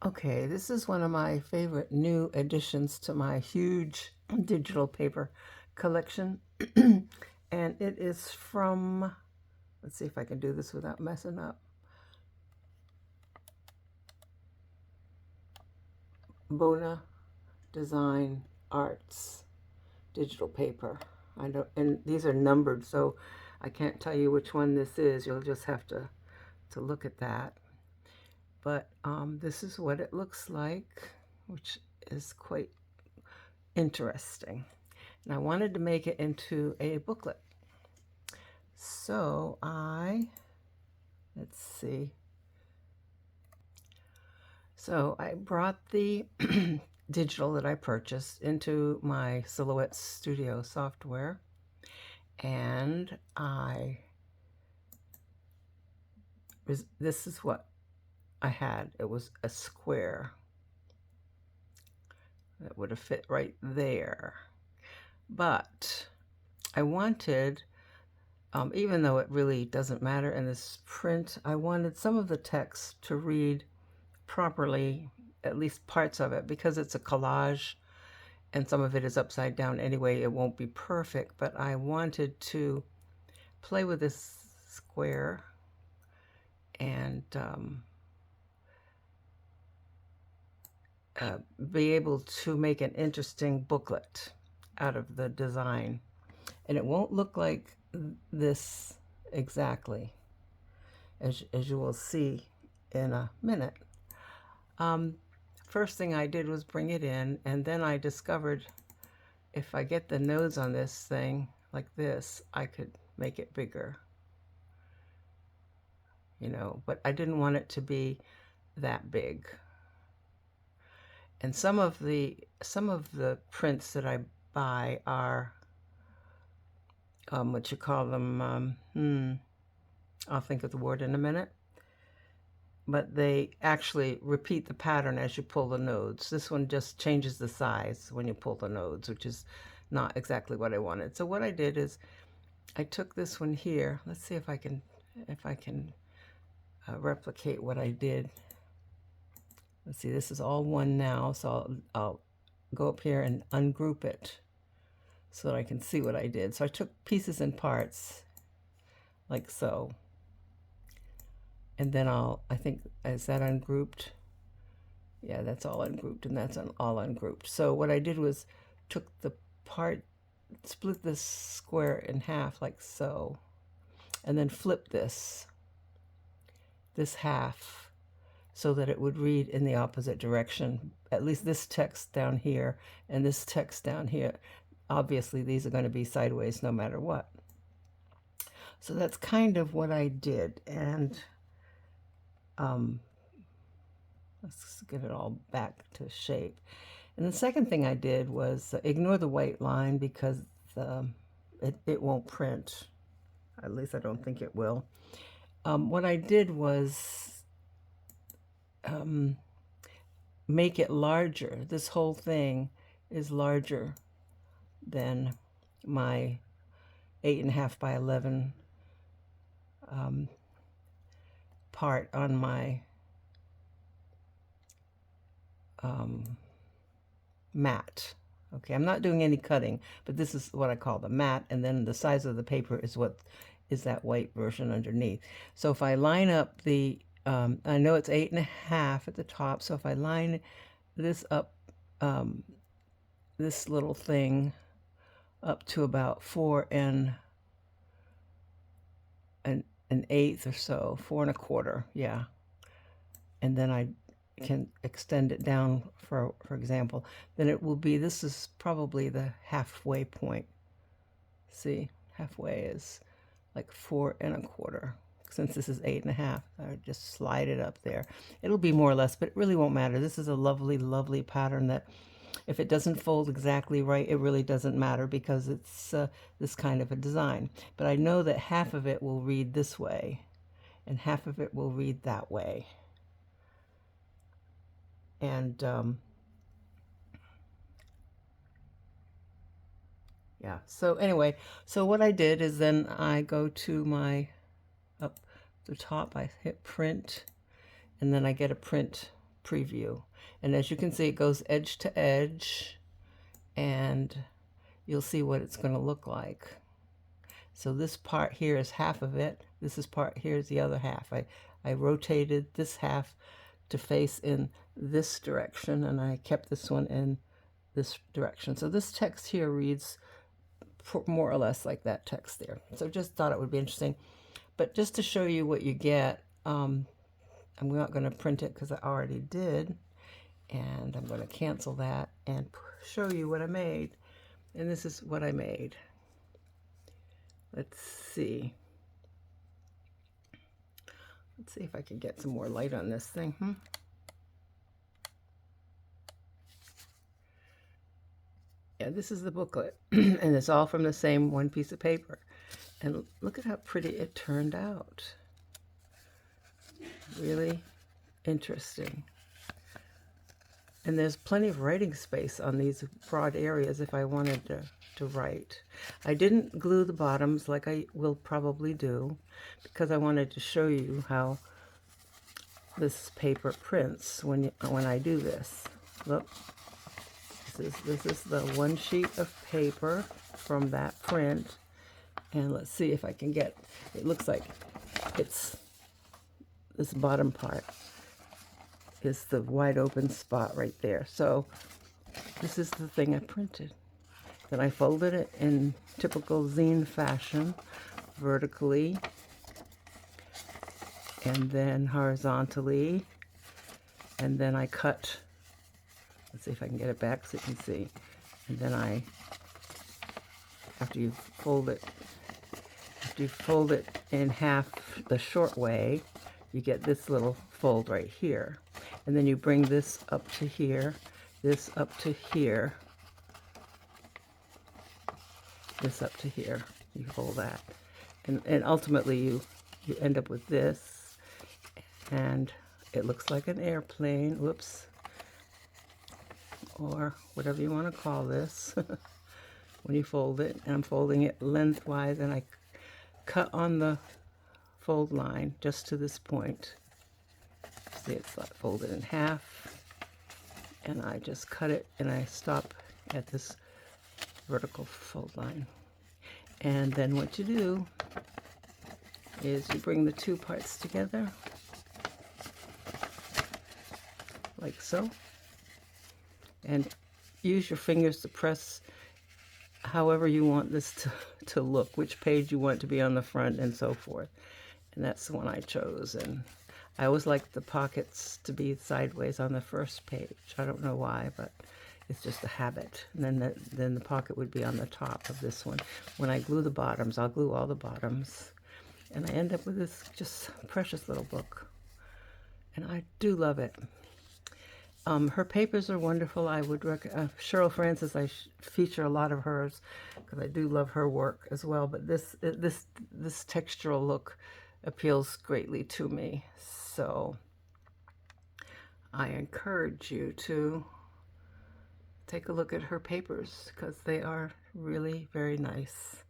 Okay, this is one of my favorite new additions to my huge digital paper collection. And it is from, let's see if I can do this without messing up, Bona Design Arts digital paper. I don't, and these are numbered, so I can't tell you which one this is. You'll just have to look at that. But this is what it looks like, which is quite interesting. And I wanted to make it into a booklet. So let's see. So I brought the digital that I purchased into my Silhouette Studio software, and this is what I had. It was a square that would have fit right there. But I wanted, even though it really doesn't matter in this print, I wanted some of the text to read properly, at least parts of it, because it's a collage and some of it is upside down anyway. It won't be perfect, but I wanted to play with this square and be able to make an interesting booklet out of the design. And it won't look like this exactly, as you will see in a minute. First thing I did was bring it in, and then I discovered if I get the nodes on this thing like this, I could make it bigger, but I didn't want it to be that big. And some of the prints that I buy are what you call them, I'll think of the word in a minute, but they actually repeat the pattern as you pull the nodes. This one just changes the size when you pull the nodes, which is not exactly what I wanted. So what I did is I took this one here. Let's see if I can replicate what I did. Let's see, this is all one now, so I'll go up here and ungroup it so that I can see what I did. So I took pieces and parts like so. And then I think, is that ungrouped? Yeah, that's all ungrouped, and that's all ungrouped. So what I did was took the part, split this square in half like so, and then flip this half so that it would read in the opposite direction. At least this text down here and this text down here. Obviously, these are going to be sideways no matter what. So that's kind of what I did. And let's get it all back to shape. And the second thing I did was ignore the white line because it won't print. At least I don't think it will. What I did was make it larger. This whole thing is larger than my 8.5 by 11 part on my mat. Okay, I'm not doing any cutting, but this is what I call the mat, and then the size of the paper is what is that white version underneath. So if I line up the, I know it's 8.5 at the top, so if I line this up, this little thing up to about 4 1/8 or so, 4 1/4, yeah. And then I can extend it down, for example, then it will be, this is probably the halfway point. See, halfway is like 4 1/4. Since this is 8.5, I just slide it up there. It'll be more or less, but it really won't matter. This is a lovely, lovely pattern that if it doesn't fold exactly right, it really doesn't matter because it's this kind of a design. But I know that half of it will read this way and half of it will read that way. And yeah, so anyway, so what I did is then I go to up the top, I hit print, and then I get a print preview. And as you can see, it goes edge to edge, and you'll see what it's going to look like. So this part here is half of it. This is part here is the other half. I rotated this half to face in this direction, and I kept this one in this direction. So this text here reads more or less like that text there. So just thought it would be interesting. But just to show you what you get, I'm not going to print it because I already did. And I'm going to cancel that and show you what I made. And this is what I made. Let's see. Let's see if I can get some more light on this thing. Yeah, this is the booklet. And it's all from the same one piece of paper. And look at how pretty it turned out. Really interesting. And there's plenty of writing space on these broad areas if I wanted to write. I didn't glue the bottoms like I will probably do, because I wanted to show you how this paper prints when I do this. Look, this is the one sheet of paper from that print. And let's see if I can get, it looks like it's this bottom part is the wide open spot right there. So this is the thing I printed. Then I folded it in typical zine fashion, vertically, and then horizontally, and then I cut, let's see if I can get it back so you can see, and then after you fold it in half the short way, you get this little fold right here. And then you bring this up to here, this up to here, this up to here. You fold that. And ultimately you end up with this, and it looks like an airplane, whoops, or whatever you want to call this, when you fold it. And I'm folding it lengthwise, and I cut on the fold line just to this point. See, it's folded in half, and I just cut it, and I stop at this vertical fold line. And then what you do is you bring the two parts together like so, and use your fingers to press however you want this to look, which page you want to be on the front, and so forth. And that's the one I chose. And I always like the pockets to be sideways on the first page. I don't know why, but it's just a habit. And then the pocket would be on the top of this one. When I glue the bottoms, I'll glue all the bottoms. And I end up with this just precious little book. And I do love it. Her papers are wonderful. I would recommend Cheryl Francis. I feature a lot of hers because I do love her work as well. But this textural look appeals greatly to me. So I encourage you to take a look at her papers because they are really very nice.